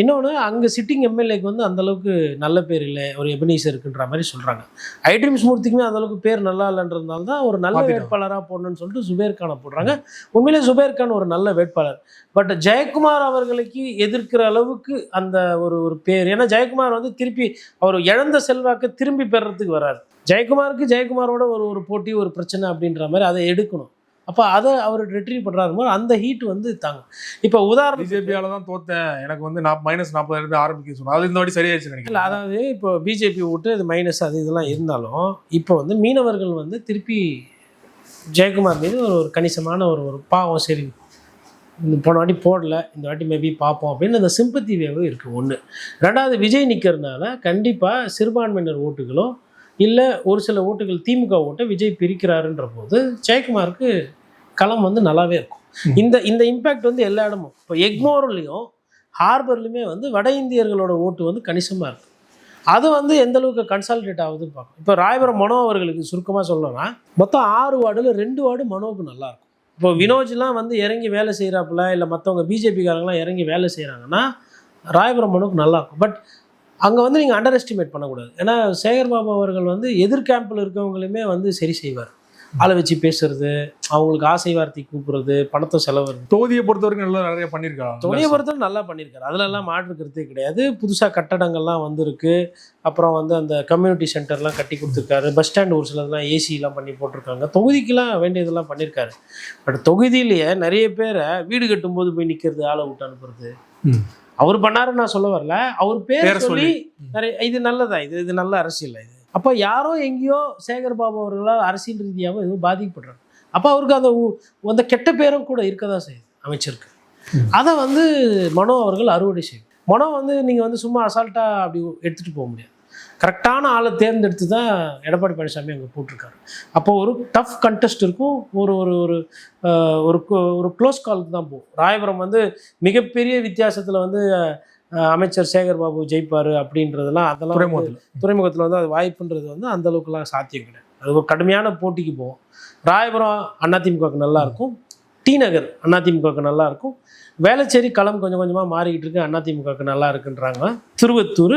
S2: இன்னொன்று அங்கே சிட்டிங் எம்எல்ஏக்கு வந்து அந்தளவுக்கு நல்ல பேர் இல்லை, ஒரு எபனீசர் இருக்குன்ற மாதிரி சொல்கிறாங்க. ஐட்ரீம்ஸ் மூர்த்திக்குமே அந்தளவுக்கு பேர் நல்லா இல்லைன்றதுனால தான் ஒரு நல்ல வேட்பாளராக போடணும்னு சொல்லிட்டு சுபேர் கானை போடுறாங்க. உண்மையிலே சுபேர் கான் ஒரு நல்ல வேட்பாளர். பட் ஜெயக்குமார் அவர்களுக்கு எதிர்க்கிற அளவுக்கு அந்த ஒரு பேர், ஏன்னா ஜெயக்குமார் வந்து திருப்பி அவர் இழந்த செல்வாக்க திரும்பி பெறறதுக்கு வராது. ஜெயக்குமாரோட ஒரு போட்டி, ஒரு பிரச்சனை அப்படின்ற மாதிரி அதை எடுக்கணும். அப்போ அதை அவர் ரிட்ரீவ் பண்ணுறாரு போது அந்த ஹீட் வந்து தாங்கும். இப்போ உதாரணம்
S1: பிஜேபியால தான் தோத்தேன், எனக்கு வந்து -40 ஆரம்பிக்க சொன்னோம், அது இந்த வாட்டி சரியாயிடுச்சு நினைக்கிறேன்.
S2: இல்லை, அதாவது இப்போ பிஜேபி விட்டு இது மைனஸ் அது இதெல்லாம் இருந்தாலும் இப்போ வந்து மீனவர்கள் வந்து திருப்பி ஜெயக்குமார் மீது ஒரு கணிசமான ஒரு பாவம், சரி போன வாட்டி போடல, இந்த வாட்டி மேபி பார்ப்போம் அப்படின்னு அந்த சிம்பத்தி வேவும் இருக்குது. ஒன்று. ரெண்டாவது, விஜய் நிற்கிறதுனால கண்டிப்பாக சிறுபான்மையினர் ஓட்டுகளோ இல்லை ஒரு சில ஓட்டுகள் திமுக ஓட்டை விஜய் பிரிக்கிறாருன்ற போது ஜெயக்குமாருக்கு களம் வந்து நல்லாவே இருக்கும். இந்த இம்பேக்ட் வந்து எல்லா இடமும், இப்போ எக்மோர்லேயும் ஹார்பர்லையுமே வந்து வட இந்தியர்களோட ஓட்டு வந்து கணிசமாக இருக்குது. அது வந்து எந்த அளவுக்கு கன்சாலிடேட் ஆகுதுன்னு பார்க்கணும். இப்போ ராயபுரம் மனோ அவர்களுக்கு சுருக்கமாக சொல்லணும்னா மொத்தம் 6 வார்டில் 2 வார்டு மனோவுக்கு நல்லாயிருக்கும். இப்போ வினோஜ்லாம் வந்து இறங்கி வேலை செய்கிறாப்புல, இல்லை மற்றவங்க பிஜேபிக்காரங்களாம் இறங்கி வேலை செய்கிறாங்கன்னா ராயபுரம் மனோவுக்கு நல்லாயிருக்கும். பட் அங்கே வந்து நீங்கள் அண்டர் எஸ்டிமேட் பண்ணக்கூடாது. ஏன்னா சேகர்பாபு அவர்கள் வந்து எதிர் கேம்பில் இருக்கவங்களுமே வந்து சரி செய்வார். ஆளை வச்சு பேசுறது, அவங்களுக்கு ஆசை வார்த்தை கூப்பிடுறது, பணத்தை செலவு.
S1: தொகுதியை பொறுத்த வரைக்கும் நல்லா நிறைய பண்ணியிருக்காரு.
S2: தொகுதியை பொறுத்தவரை நல்லா பண்ணியிருக்காரு, அதிலெல்லாம் மாற்றுக்கிறதே கிடையாது. புதுசாக கட்டடங்கள்லாம் வந்திருக்கு. அப்புறம் வந்து அந்த கம்யூனிட்டி சென்டர்லாம் கட்டி கொடுத்துருக்காரு. பஸ் ஸ்டாண்ட் ஒரு சிலதெல்லாம் ஏசிலாம் பண்ணி போட்டிருக்காங்க. தொகுதிக்கெலாம் வேண்டியதெல்லாம் பண்ணியிருக்காரு. பட் தொகுதியிலேயே நிறைய பேரை வீடு கட்டும்போது போய் நிற்கிறது, ஆளை விட்டு அனுப்புறது, அவர் பண்ணாருன்னு நான் சொல்ல வரல, அவர் பேர் சொல்லி நிறைய இது நல்லதா, இது நல்ல அரசியல் இது. அப்போ யாரோ எங்கேயோ சேகர்பாபு அவர்களால் அரசியல் ரீதியாகவும் எதுவும் பாதிக்கப்படுறாங்க. அப்போ அவருக்கு அந்த கெட்ட பேரும் கூட இருக்க தான் செய்யுது அமைச்சருக்கு. அதை வந்து மனோ அவர்கள் அறுவடை செய்யும். மனோ வந்து நீங்கள் வந்து சும்மா அசால்ட்டாக அப்படி எடுத்துகிட்டு போக முடியாது. கரெக்டான ஆளை தேர்ந்தெடுத்து தான் எடப்பாடி பழனிசாமி அங்கே போட்டிருக்காரு. அப்போது ஒரு டஃப் கண்டெஸ்ட் இருக்கும், ஒரு ஒரு ஒரு ஒரு க்ளோஸ் காலுக்கு தான் போகும். ராயபுரம் வந்து மிகப்பெரிய வித்தியாசத்தில் வந்து அமைச்சர் சேகர்பாபு ஜெயிப்பார் அப்படின்றதெல்லாம் அதெல்லாம் துறைமுகத்தில் வந்து அது வாய்ப்புன்றது வந்து அந்தளவுக்குலாம் சாத்தியம் கிடையாது. அது ஒரு கடுமையான போட்டிக்கு போகும். ராயபுரம் அதிமுகவுக்கு நல்லாயிருக்கும், டி நகர் அதிமுகவுக்கு நல்லாயிருக்கும், வேளச்சேரி களம் கொஞ்சம் கொஞ்சமாக மாறிக்கிட்டு இருக்கு, அதிமுகவுக்கு நல்லா இருக்குன்றாங்க, திருவத்தூர்,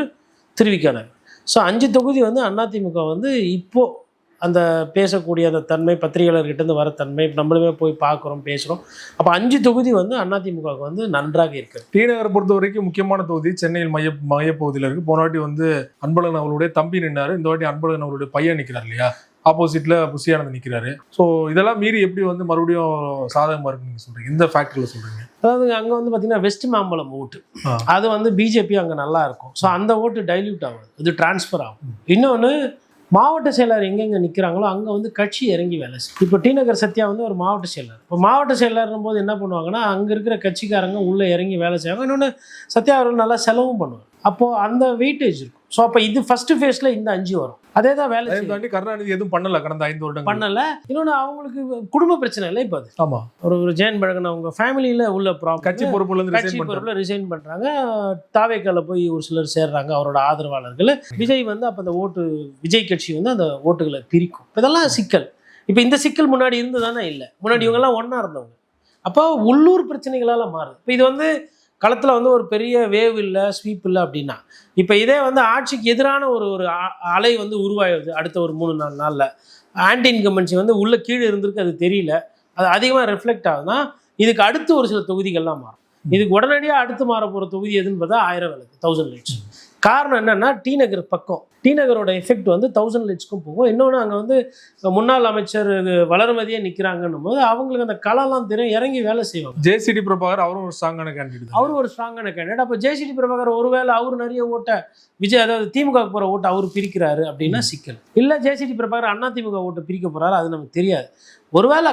S2: திருவிக நகர். ஸோ 5 தொகுதி வந்து அதிமுக வந்து இப்போது அந்த பேசக்கூடிய அந்த தன்மை, பத்திரிகையாளர்கிட்டேருந்து வர தன்மை, நம்மளுமே போய் பார்க்குறோம், பேசுகிறோம். அப்போ 5 தொகுதி வந்து அதிமுகவுக்கு வந்து நன்றாக இருக்குது.
S1: டி நகரை பொறுத்த வரைக்கும் முக்கியமான தொகுதி சென்னையில் மையப்பகுதியில் இருக்குது. போன வாட்டி வந்து அன்பழகன் அவர்களுடைய தம்பி நின்னார், இந்த வாட்டி அன்பழகன் அவருடைய பையன் நிற்கிறார் இல்லையா, ஆப்போசிட்டில் புஷியானந்த் நிற்கிறாரு. ஸோ இதெல்லாம் மீறி எப்படி வந்து மறுபடியும் சாதகமாக இருக்குன்னு நீங்கள் சொல்கிறீங்க, இந்த ஃபேக்டரியில் சொல்கிறீங்க?
S2: அதாவது அங்கே வந்து பார்த்தீங்கன்னா வெஸ்ட் மாம்பலம் ஓட்டு, அது வந்து பிஜேபி அங்கே நல்லா இருக்கும். ஸோ அந்த ஓட்டு டைல்யூட் ஆகாது, அது டிரான்ஸ்ஃபர் ஆகும். இன்னொன்று, மாவட்ட செயலர் எங்கெங்கே நிற்கிறாங்களோ அங்கே வந்து கட்சி இறங்கி வேலை செய்யும். இப்போ டி நகர் சத்யா வந்து ஒரு மாவட்ட செயலர். இப்போ மாவட்ட செயலர்னும் போது என்ன பண்ணுவாங்கன்னா, அங்கே இருக்கிற கட்சிக்காரங்க உள்ளே இறங்கி வேலை செய்வாங்க. இன்னொன்று, சத்யா அவர்கள் நல்லா செலவும் பண்ணுவாங்க. அப்போது அந்த வெயிட்டேஜ் இருக்கும். ஸோ அப்போ இது ஃபர்ஸ்ட் ஃபேஸில் இந்த 5 வரும். அதே தான் வேலை
S1: தாண்டி கருணாநிதி எதுவும் பண்ணல, கடந்த 5 வருடம்
S2: பண்ணல. இன்னொன்று, அவங்களுக்கு குடும்ப பிரச்சனை இல்லை. இப்போ அது
S1: ஆமாம்,
S2: ஒரு ஜெயன் பழகன் அவங்க ஃபேமிலியில் உள்ள ப்ராப்ளம்,
S1: கட்சி பொறுப்பில்
S2: ரிசைன் பண்ணுறாங்க, தாவேக்கால போய் ஒரு சிலர் சேர்றாங்க அவரோட ஆதரவாளர்கள். விஜய் வந்து அப்போ அந்த ஓட்டு, விஜய் கட்சி வந்து அந்த ஓட்டுகளை பிரிக்கும். இதெல்லாம் சிக்கல். இப்போ இந்த சிக்கல் முன்னாடி இருந்ததானே இல்லை, முன்னாடி இவங்கெல்லாம் ஒன்றா இருந்தவங்க. அப்போ உள்ளூர் பிரச்சனைகளால் மாறுது. இப்போ இது வந்து களத்தில் வந்து ஒரு பெரிய வேவ் இல்லை, ஸ்வீப் இல்லை அப்படின்னா, இப்போ இதே வந்து ஆட்சிக்கு எதிரான ஒரு அலை வந்து உருவாகுது அடுத்த ஒரு 3-4 நாளில். ஆன்டி இன்கம்பன்சி வந்து உள்ள கீழே இருந்திருக்கு, அது தெரியல, அது அதிகமாக ரிஃப்ளெக்ட் ஆகுதுன்னா இதுக்கு அடுத்து ஒரு சில தொகுதிகள்லாம் மாறும். இதுக்கு உடனடியாக அடுத்து மாற போகிற தொகுதி எதுன்னு பார்த்தா 1000 விளக்கு, 1000 லைட்ஸ். காரணம் என்னென்னா, டி நகர் பக்கம் டி நகரோட எஃபெக்ட் வந்து 1000 லைட்ஸ்க்கும் போகும். இன்னொன்று, அங்கே வந்து முன்னாள் அமைச்சர் வளர்மதியே நிற்கிறாங்கன்னும் போது அவங்களுக்கு அந்த களம்லாம் தெரியும், இறங்கி வேலை செய்வாங்க.
S1: ஜேசிடி பிரபாகர் அவரும் ஒரு ஸ்ட்ராங்கான கேண்டிடேட்.
S2: அவரும் ஒரு ஸ்ட்ராங்கான கேண்டிடேட். அப்போ ஜேசிடி பிரபாகர் ஒருவேளை அவர் நிறைய ஓட்டை விஜய், அதாவது திமுக போகிற ஓட்டை அவர் பிரிக்கிறாரு அப்படின்னா சிக்கல் இல்லை. ஜேசிடி பிரபாகர் அதிமுக ஓட்டை பிரிக்க போகிறாரு, அது நமக்கு தெரியாது. ஒருவேளை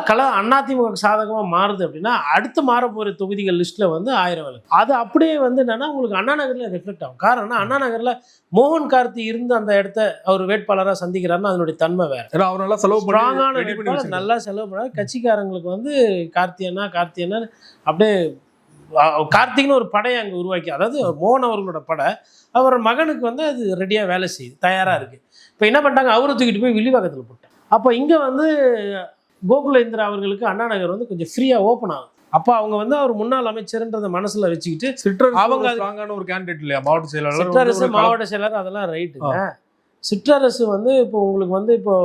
S2: அதிமுக சாதகமாக மாறுது அப்படின்னா அடுத்து மாற போகிற தொகுதிகள் லிஸ்ட்டில் வந்து 1000 விளக்கு. அது அப்படியே வந்து என்னன்னா உங்களுக்கு அண்ணா நகரில் ரிஃப்ளெக்ட் ஆகும். காரணம்னா, அண்ணா நகரில் மோகன் கார்த்தி இருந்து அந்த இடத்த அவர் வேட்பாளராக சந்திக்கிறாருன்னா அதனுடைய தன்மை வேறு.
S1: அவர் நல்லா செலவு
S2: ஸ்ட்ராங்கான நல்லா செலவு பண்ணாரு. கட்சிக்காரங்களுக்கு வந்து கார்த்தியனா அப்படியே கார்த்திக்னு ஒரு படையை அங்கே உருவாக்கி, அதாவது மோகன் அவர்களோட படை அவர் மகனுக்கு வந்து அது ரெடியாக வேலை செய்யுது, தயாராக இருக்குது. இப்போ என்ன பண்ணிட்டாங்க, அவரை தூக்கிட்டு போய் வில்லிவாக்கத்தில் போட்டாங்க. அப்போ இங்கே வந்து கோகுலேந்திரா அவர்களுக்கு அண்ணா நகர் வந்து கொஞ்சம் ஃப்ரீயாக ஓப்பன் ஆகும். அப்போ அவங்க வந்து அவர் முன்னாள் அமைச்சர்ன்றத மனசில் வச்சுக்கிட்டு
S1: அவங்க ஸ்ட்ராங்கான ஒரு கேண்டிடேட் இல்லையா, மாவட்ட செயலாளர்,
S2: சிற்றரசு மாவட்ட செயலாளர், அதெல்லாம் ரைட்டுங்க. சிற்றரசு வந்து இப்போ உங்களுக்கு வந்து இப்போ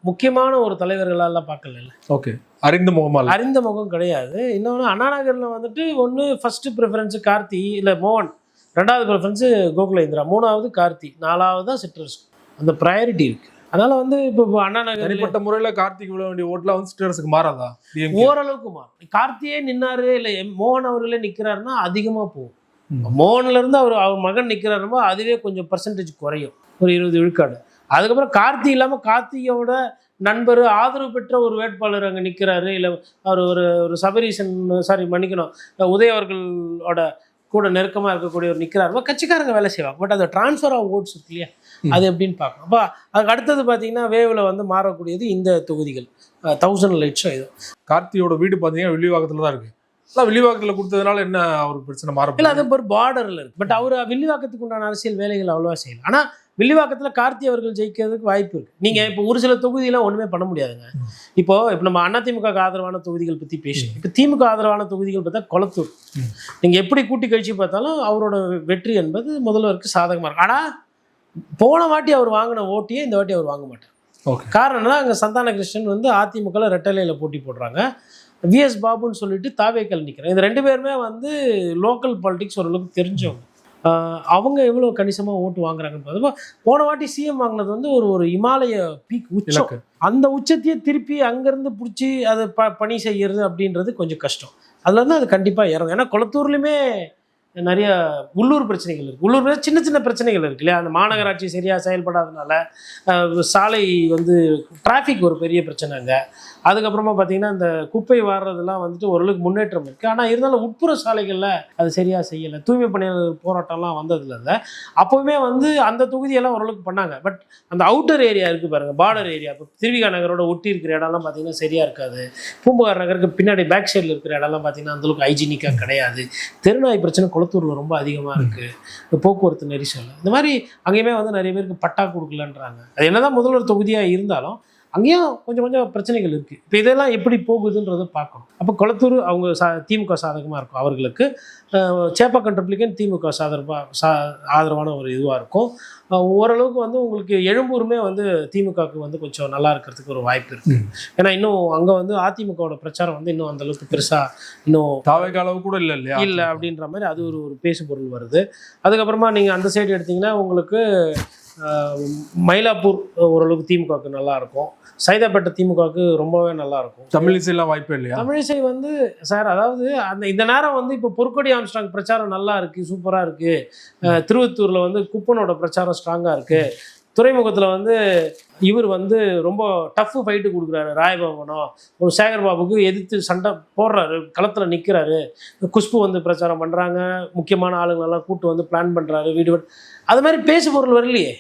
S2: முக்கியமான ஒரு தலைவர்களெல்லாம் பார்க்கல.
S1: ஓகே, அறிந்த
S2: முகம் கிடையாது. இன்னொன்று அண்ணா நகரில் வந்துட்டு ஒன்று ஃபர்ஸ்ட் ப்ரிஃபரன்ஸு கார்த்தி இல்லை மோகன், ரெண்டாவது ப்ரிஃபரன்ஸு கோகுலேந்திரா, மூணாவது கார்த்தி, நாலாவது தான் சிற்றரசு. அந்த ப்ரையாரிட்டி இருக்குது. அதனால வந்து இப்போ அண்ணா நகர்
S1: தனிப்பட்ட முறையில் கார்த்திக் விட வேண்டிய ஓட்டுலாம் வந்து சிற்றரசுக்கு மாறாதா?
S2: ஓரளவுக்கு மாறும். கார்த்தியே நின்னாரு இல்லை மோகன் அவர்களே நிற்கிறாருன்னா அதிகமாக போகும். மோகன்ல இருந்து அவர் மகன் நிற்கிறாருமோ அதுவே கொஞ்சம் பர்சன்டேஜ் குறையும், ஒரு 20 விழுக்காடு. அதுக்கப்புறம் கார்த்தி இல்லாமல் கார்த்தியோட நண்பர் ஆதரவு பெற்ற ஒரு வேட்பாளர் அங்கே நிற்கிறாரு, இல்லை அவர் ஒரு சபரீசன், சாரி மன்னிக்கணும், உதய அவர்களோட கூட நெருக்கமாக இருக்கக்கூடிய ஒரு நிற்கிறாருமா, கட்சிக்காரங்க வேலை செய்வாங்க. பட் அது ட்ரான்ஸ்ஃபர் ஆஃப் ஓட்ஸ் இருக்கு இல்லையா, அது எப்படின்னு பார்க்கணும். அப்போ அதுக்கு அடுத்தது பார்த்தீங்கன்னா வேவில் வந்து மாறக்கூடியது இந்த தொகுதிகள் 1000 லட்சம். இது
S1: கார்த்தியோட வீடு பார்த்தீங்கன்னா வில்லிவாக்கத்தில் தான் இருக்குது. அதான் வில்லிவாக்கத்தில் கொடுத்ததுனால என்ன அவருக்கு பிரச்சனை மாற
S2: இல்லை, அது ஒரு பார்டரில் இருக்குது. பட் அவர் வில்லிவாக்கத்துக்கு உண்டான அரசியல் வேலைகள் அவ்வளோவா செய்யலாம். ஆனால் வில்லிவாக்கத்தில் கார்த்தி அவர்கள் ஜெயிக்கிறதுக்கு வாய்ப்பு இருக்குது. நீங்கள் இப்போ ஒரு சில தொகுதியெல்லாம் ஒன்றுமே பண்ண முடியாதுங்க. இப்போ நம்ம அதிமுக ஆதரவான தொகுதிகள் பற்றி பேசுவோம். இப்போ திமுக ஆதரவான தொகுதிகள் பார்த்தா கொளத்தூர், நீங்கள் எப்படி கூட்டி கழிச்சு பார்த்தாலும் அவரோட வெற்றி என்பது முதல்வருக்கு சாதகமாக இருக்கும். ஆனால் போன வாட்டி அவர் வாங்கின ஓட்டியே இந்த வாட்டி அவர் வாங்க மாட்டார்.
S1: ஓகே,
S2: காரணம்னா அங்கே சந்தான கிருஷ்ணன் வந்து அதிமுகவில் ரெட்டலையில் போட்டி போடுறாங்க, விஎஸ் பாபுன்னு சொல்லிட்டு தாவேக்கல் நிற்கிறாங்க. இந்த 2 பேருமே வந்து லோக்கல் பாலிடிக்ஸ் ஓரளவுக்கு தெரிஞ்சவங்க. அவங்க எவ்வளோ கணிசமாக ஓட்டு வாங்குறாங்கன்னு பார்த்தப்போ போன வாட்டி சிஎம் வாங்கினது வந்து ஒரு இமாலய பீக் உச்சம். அந்த உச்சத்தையே திருப்பி அங்கேருந்து பிடிச்சி அதை பணி செய்யறது அப்படின்றது கொஞ்சம் கஷ்டம். அதில் வந்து அது கண்டிப்பாக இறங்கும். ஏன்னா கொளத்தூர்லையுமே நிறைய உள்ளூர் பிரச்சனைகள் இருக்குது. உள்ளூர் சின்ன சின்ன பிரச்சனைகள் இருக்கு இல்லையா, அந்த மாநகராட்சி சரியாக செயல்படாதனால சாலை வந்து டிராஃபிக் ஒரு பெரிய பிரச்சனைங்க. அதுக்கப்புறமா பார்த்தீங்கன்னா இந்த குப்பை வாடுறதுலாம் வந்துட்டு ஓரளவுக்கு முன்னேற்றம் இருக்குது. ஆனால் இருந்தாலும் உட்புற சாலைகளில் அது சரியாக செய்யலை. தூய்மை பணியாளர் போராட்டம்லாம் வந்ததுல இல்லை. அப்போவுமே வந்து அந்த தொகுதியெல்லாம் ஓரளவுக்கு பண்ணாங்க. பட் அந்த அவுட்டர் ஏரியா இருக்குது பாருங்கள், பார்டர் ஏரியா, இப்போ திருவிகா நகரோட ஒட்டி இருக்கிற இடம்லாம் பார்த்தீங்கன்னா சரியாக இருக்காது. பூம்புகார் நகருக்கு பின்னாடி பேக் சைடில் இருக்கிற இடம்லாம் பார்த்தீங்கன்னா அந்தளவுக்கு ஹைஜீனிக்காக கிடையாது. தெருநாய் பிரச்சனை கொளத்தூரில் ரொம்ப அதிகமாக இருக்குது, போக்குவரத்து நெரிசல். இந்த மாதிரி அங்கேயுமே வந்து நிறைய பேருக்கு பட்டா கொடுக்கலன்றாங்க. அது என்னதான் முதல்வர் தொகுதியாக இருந்தாலும் அங்கேயும் கொஞ்சம் கொஞ்சம் பிரச்சனைகள் இருக்குது. இப்போ இதெல்லாம் எப்படி போகுதுன்றதை பார்க்கணும். அப்போ கொளத்தூர் அவங்க திமுக சாதகமாக இருக்கும் அவர்களுக்கு. சேப்பாக்கம் ட்ரிப்ளிகன் திமுக ஆதரவான ஒரு இதுவாக இருக்கும். ஓரளவுக்கு வந்து உங்களுக்கு எழும்பூருமே வந்து திமுகவுக்கு வந்து கொஞ்சம் நல்லா இருக்கிறதுக்கு ஒரு வாய்ப்பு இருக்குது. ஏன்னா இன்னும் அங்கே வந்து அதிமுகவோட பிரச்சாரம் வந்து இன்னும் அந்தளவுக்கு பெருசாக இன்னும்
S1: தாவேக அளவு கூட இல்லை
S2: அப்படின்ற மாதிரி அது ஒரு பேசு பொருள் வருது. அதுக்கப்புறமா நீங்கள் அந்த சைடு எடுத்திங்கன்னா உங்களுக்கு மயிலாப்பூர் ஓரளவுக்கு திமுகவுக்கு நல்லாயிருக்கும். சைதாப்பேட்டை திமுகவுக்கு ரொம்பவே நல்லாயிருக்கும்.
S1: தமிழிசைலாம் வாய்ப்பே இல்லையா?
S2: தமிழிசை வந்து சார், அதாவது இந்த நேரம் வந்து இப்போ பொற்கொடி ஆம்ஸ்ட்ராங் பிரச்சாரம் நல்லா இருக்குது, சூப்பராக இருக்குது. திருவத்தூரில் வந்து குப்பனோட பிரச்சாரம் ஸ்ட்ராங்காக இருக்குது. துறைமுகத்தில் வந்து இவர் வந்து ரொம்ப டஃப் ஃபைட்டு கொடுக்குறாரு ராயபவனம். ஒரு சேகர் பாபுக்கு எதிர்த்து சண்டை போடுறாரு, களத்தில் நிற்கிறாரு. குஷ்பு வந்து பிரச்சாரம் பண்ணுறாங்க, முக்கியமான ஆளுங்களெல்லாம் கூட்டு வந்து பிளான் பண்ணுறாரு வீடு. அது மாதிரி பேசு பொருள் வரலையே.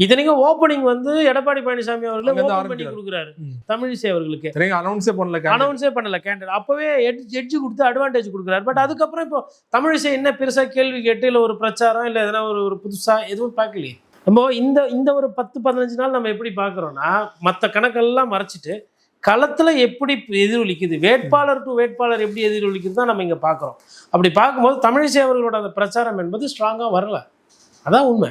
S2: இத்தனைக்கும் ஓப்பனிங் வந்து எடப்பாடி பழனிசாமி அவர்கள் ஓப்பன் பண்ணி கொடுக்குறாரு தமிழிசை அவர்களுக்கு. அனௌன்ஸே பண்ணல கேண்டட். அப்போவே எட்ஜ் கொடுத்து அட்வான்டேஜ் கொடுக்குறாரு. பட் அதுக்கப்புறம் இப்போ தமிழிசை என்ன பெருசாக கேள்வி கேட்டு இல்லை ஒரு பிரச்சாரம் இல்லை எதனா ஒரு புதுசாக எதுவும் பார்க்கலையே. நம்ம இந்த ஒரு 10-15 நாள் நம்ம எப்படி பார்க்குறோன்னா மற்ற கணக்கெல்லாம் மறைச்சிட்டு களத்தில் எப்படி எதிரொலிக்குது, வேட்பாளர் டு வேட்பாளர் எப்படி எதிரொலிக்குது தான் நம்ம இங்கே பார்க்குறோம். அப்படி பார்க்கும்போது தமிழிசை அவர்களோட அந்த பிரச்சாரம் என்பது ஸ்ட்ராங்காக வரல. அதான் உண்மை.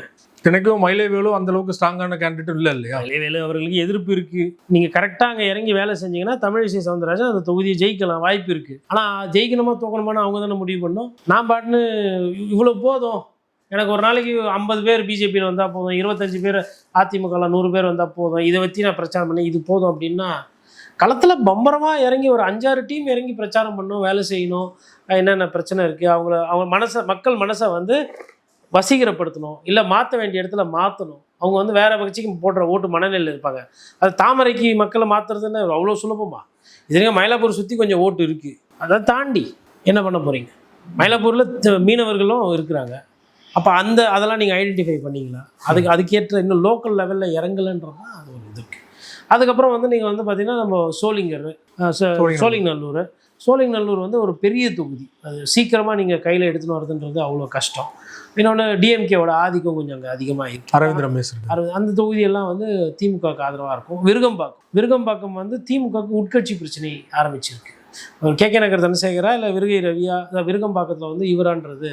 S1: எனக்கும் மயிலைவேலு அந்த அளவுக்கு ஸ்ட்ராங்கான கேண்டிடேட் இல்லை இல்லையா?
S2: மயிலைவேலு அவர்களுக்கு எதிர்ப்பு இருக்குது. நீங்கள் கரெக்டாக அங்கே இறங்கி வேலை செஞ்சீங்கன்னா தமிழிசை சவுந்தரராஜன் அந்த தொகுதியை ஜெயிக்கலாம், வாய்ப்பு இருக்குது. ஆனால் ஜெயிக்கணுமா தோக்கணுமான்னு அவங்க தானே முடிவு பண்ணணும். நான் பாட்டுன்னு இவ்வளோ போதும், எனக்கு ஒரு நாளைக்கு 50 பேர் பிஜேபியில் வந்தால் போதும், 25 பேர் அதிமுகவில் 100 பேர் வந்தால் போதும், இதை வச்சு நான் பிரச்சாரம் பண்ணி இது போதும் அப்படின்னா களத்தில் பம்பரமாக இறங்கி ஒரு 5-6 டீம் இறங்கி பிரச்சாரம் பண்ணணும், வேலை செய்யணும். என்னென்ன பிரச்சனை இருக்குது, அவங்க மனசை, மக்கள் மனசை வந்து வசீகரப்படுத்தணும், இல்லை மாற்ற வேண்டிய இடத்துல மாற்றணும். அவங்க வந்து வேறு கட்சிக்கு போடுற ஓட்டு மனநிலையில் இருப்பாங்க. அது தாமரைக்கு மக்களை மாற்றுறதுன்னு அவ்வளோ சுலபமா? இதுலேயும் மயிலாப்பூர் சுற்றி கொஞ்சம் ஓட்டு இருக்குது. அதை தாண்டி என்ன பண்ண போகிறீங்க? மயிலாப்பூரில் மீனவர்களும் இருக்கிறாங்க. அப்போ அதெல்லாம் நீங்கள் ஐடென்டிஃபை பண்ணிங்களா? அதுக்கேற்ற இன்னும் லோக்கல் லெவலில் இறங்கலைன்றது தான் அது ஒரு இது இருக்குது. அதுக்கப்புறம் வந்து நீங்கள் வந்து பார்த்தீங்கன்னா நம்ம சோழிங்கநல்லூர் வந்து ஒரு பெரிய தொகுதி. அது சீக்கிரமாக நீங்கள் கையில் எடுத்துன்னு வரதுன்றது அவ்வளோ கஷ்டம். இன்னொன்று டிஎம்கேவோட ஆதிக்கம் கொஞ்சம் அங்கே அதிகமாக இருக்கும்.
S1: அரவிந்த் ரமேஷ்
S2: அந்த தொகுதியெல்லாம் வந்து திமுகவுக்கு ஆதரவாக இருக்கும். விருகம்பாக்கம் வந்து திமுகவுக்கு உட்கட்சி பிரச்சனை ஆரம்பிச்சிருக்கு. கே.கே. நகர் தனசேகரா இல்லை விருகை ரவியா, விருகம்பாக்கத்தில் வந்து இவரான்றது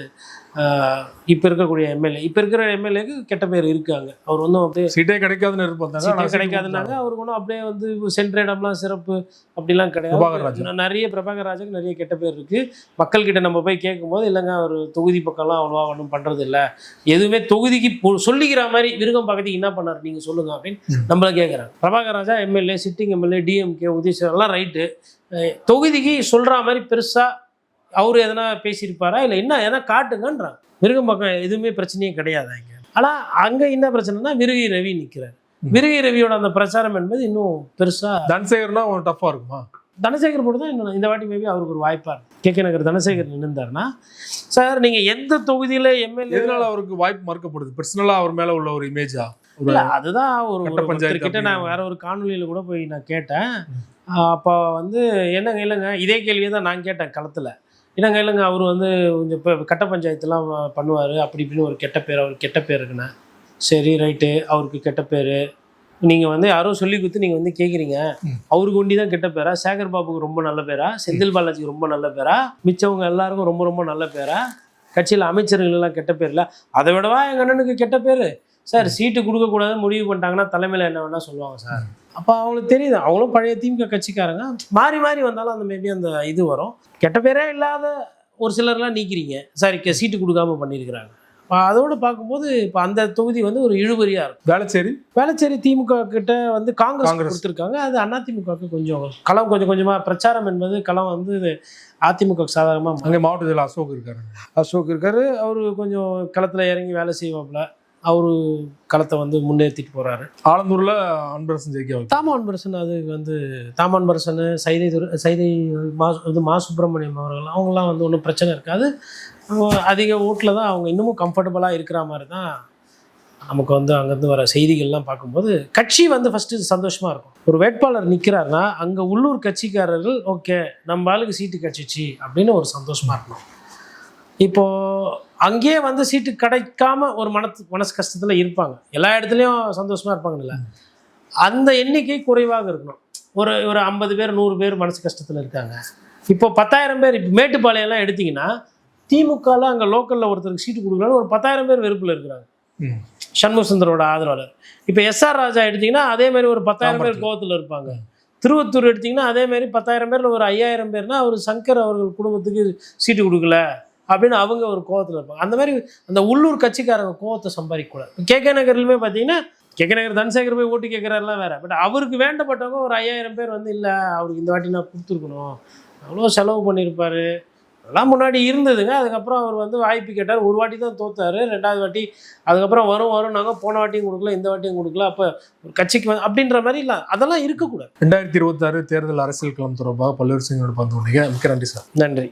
S2: இப்போ இருக்கக்கூடிய எம்எல்ஏ. இப்போ இருக்கிற எம்எல்ஏக்கு கெட்ட பேர் இருக்காங்க. அவர் வந்து
S1: சீட்டே கிடைக்காதுன்னாங்க.
S2: அவருக்கு ஒன்றும் அப்படியே வந்து சென்ற இடம்லாம் சிறப்பு அப்படிலாம் கிடையாது. நிறைய பிரபாகர் ராஜுக்கு நிறைய கெட்ட பேர் இருக்குது. மக்கள்கிட்ட நம்ம போய் கேட்கும்போது இல்லைங்க அவர் தொகுதி பக்கம்லாம் அவ்வளோவா ஒன்றும் பண்ணுறது இல்லை, எதுவுமே தொகுதிக்கு சொல்லிக்கிற மாதிரி விருகம்பாக்கத்துக்கு என்ன பண்ணார் நீங்கள் சொல்லுங்கள் அப்படின்னு நம்மள கேட்குறாங்க. பிரபாகர் ராஜா எம்எல்ஏ, சிட்டிங் எம்எல்ஏ, டிஎம்கே, உதயசேகர் எல்லாம் ரைட்டு. தொகுதிக்கு சொல்கிற மாதிரி பெருசாக அவர் எதனா பேசியிருப்பாரா இல்லை என்ன எதனா காட்டுங்கன்றாங்க. விருகம்பாக்கம் எதுவுமே பிரச்சனையே கிடையாது அங்கே. ஆனால் அங்கே என்ன பிரச்சனைனா விருகை ரவி நிற்கிறார். விருகை ரவியோட அந்த பிரச்சாரம் என்பது இன்னும் பெருசாக
S1: தனசேகர்னா டஃப்பாக இருக்குமா?
S2: தனசேகர் போட்டு தான் இன்னும் இந்த வாட்டி மேபி அவருக்கு ஒரு வாய்ப்பாக இருக்கும். கே.கே. நகர் தனசேகர் நின்றுந்தாருன்னா சார் நீங்கள் எந்த தொகுதியில் எம்எல்ஏ
S1: எதனால அவருக்கு வாய்ப்பு மறுக்கப்படுது? பர்சனலாக அவர் மேலே உள்ள ஒரு இமேஜா?
S2: இல்லை, அதுதான் ஒரு கிட்ட நான் வேற ஒரு காணொலியில் கூட போய் நான் கேட்டேன். அப்போ வந்து என்னங்க இல்லைங்க இதே கேள்வியை தான் நான் கேட்டேன் களத்தில். இல்லைங்க அவர் வந்து கொஞ்சம் இப்போ கட்ட பஞ்சாயத்துலாம் பண்ணுவார் அப்படி இப்படின்னு ஒரு கெட்ட பேர், அவருக்கு கெட்ட பேர் இருக்குண்ணே. சரி ரைட்டு, அவருக்கு கெட்ட பேர் நீங்கள் வந்து யாரோ சொல்லி கொடுத்து நீங்கள் வந்து கேட்குறீங்க. அவருக்கு ஒண்டி தான் கெட்ட பேரா? சேகர் பாபுக்கு ரொம்ப நல்ல பேரா? செந்தில் பாலாஜிக்கு ரொம்ப நல்ல பேரா? மிச்சவங்க எல்லாருக்கும் ரொம்ப ரொம்ப நல்ல பேரா? கட்சியில் அமைச்சர்கள் எல்லாம் கெட்ட பேர் இல்லை? அதை விடவா எங்கள் அண்ணனுக்கு கெட்ட பேர் சார்? சீட்டு கொடுக்கக்கூடாதுன்னு முடிவு பண்ணிட்டாங்கன்னா தலைமையில் என்ன வேணால் சொல்லுவாங்க சார். அப்போ அவங்களுக்கு தெரியுது, அவங்களும் பழைய திமுக கட்சிக்காரங்க. மாறி மாறி வந்தாலும் அந்த மேபி அந்த இது வரும். கெட்ட பேரே இல்லாத ஒரு சிலர்லாம் நீக்கிறீங்க, சாரி சீட்டு கொடுக்காம பண்ணியிருக்கிறாங்க. அதோடு பார்க்கும்போது இப்போ அந்த தொகுதி வந்து ஒரு இழுபறியாக இருக்கும். வேளச்சேரி திமுக கிட்ட வந்து காங்கிரஸ் கொடுத்துருக்காங்க. அது அதிமுகவுக்கு கொஞ்சம் களம் கொஞ்சமாக பிரச்சாரம் என்பது களம் வந்து அதிமுக சாதாரணமாக.
S1: அங்கே மாவட்டத்தில் அசோக் இருக்காரு.
S2: அவர் கொஞ்சம் களத்தில் இறங்கி வேலை செய்வாப்புல. அவரு களத்தை வந்து முன்னேற்றிட்டு போறாரு.
S1: ஆலந்தூர்ல அன்பரசன் ஜெயிக்க
S2: அன்பரசன், அது வந்து அன்பரசன், சைதை மா சுப்பிரமணியம் அவர்கள், அவங்களாம் வந்து ஒன்றும் பிரச்சனை இருக்காது. அதிக ஓட்டில் தான் அவங்க இன்னமும் கம்ஃபர்டபுளாக இருக்கிற மாதிரி தான் நமக்கு வந்து அங்கேருந்து வர செய்திகள்லாம் பார்க்கும்போது கட்சி வந்து ஃபஸ்ட்டு சந்தோஷமாக இருக்கும். ஒரு வேட்பாளர் நிற்கிறாருன்னா அங்கே உள்ளூர் கட்சிக்காரர்கள் ஓகே நம்ம ஆளுக்கு சீட்டு கிடச்சிச்சு அப்படின்னு ஒரு சந்தோஷமாக இருக்கணும். இப்போது அங்கேயே வந்து சீட்டு கிடைக்காம ஒரு மனசு கஷ்டத்தில் இருப்பாங்க. எல்லா இடத்துலையும் சந்தோஷமாக இருப்பாங்கல்ல, அந்த எண்ணிக்கை குறைவாக இருக்கணும். ஒரு 50 பேர் 100 பேர் மனசு கஷ்டத்தில் இருக்காங்க. இப்போ 10,000 பேர். இப்போ மேட்டுப்பாளையம்லாம் எடுத்திங்கன்னா திமுகவில் அங்கே லோக்கலில் ஒருத்தருக்கு சீட்டு கொடுக்குறாங்க, ஒரு 10,000 பேர் வெறுப்பில் இருக்கிறாங்க சண்முக சுந்தரோட ஆதரவாளர். இப்போ எஸ்ஆர் ராஜா எடுத்திங்கன்னா அதேமாதிரி ஒரு 10,000 பேர் கோவத்தில் இருப்பாங்க. திருவத்தூர் எடுத்திங்கன்னா அதேமாதிரி 10,000 பேரில் ஒரு 5,000 பேர்னா அவர் சங்கர் அவர்கள் குடும்பத்துக்கு சீட்டு கொடுக்கல அப்படின்னு அவங்க ஒரு கோவத்தில் இருப்பாங்க. அந்த மாதிரி அந்த உள்ளூர் கட்சிக்காரங்க கோவத்தை சம்பாதிக்கக்கூடாது. கே.கே. நகர்லையுமே பார்த்தீங்கன்னா கே.கே. நகர் தனசேகர் போய் ஓட்டு கேட்குறாருலாம் வேறு. பட் அவருக்கு வேண்டப்பட்டவங்க ஒரு 5,000 பேர் வந்து இல்லை அவருக்கு இந்த வாட்டி நான் கொடுத்துருக்கணும், அவ்வளோ செலவு பண்ணியிருப்பார், அதெல்லாம் முன்னாடி இருந்ததுங்க. அதுக்கப்புறம் அவர் வந்து வாய்ப்பு கேட்டார். ஒரு வாட்டி தான் தோத்தார், 2வது வாட்டி அதுக்கப்புறம் வரும் நாங்கள் போன வாட்டியும் கொடுக்கல, இந்த வாட்டியும் கொடுக்கல. அப்போ ஒரு கட்சிக்கு வந்து அப்படின்ற மாதிரி இல்லை, அதெல்லாம் இருக்கக்கூடாது.
S1: 2026 தேர்தல் அரசியல் களம் தொடர்பாக பல்வேறு விஷயங்களோட பார்த்து மிக்க நன்றி சார்.
S2: நன்றி.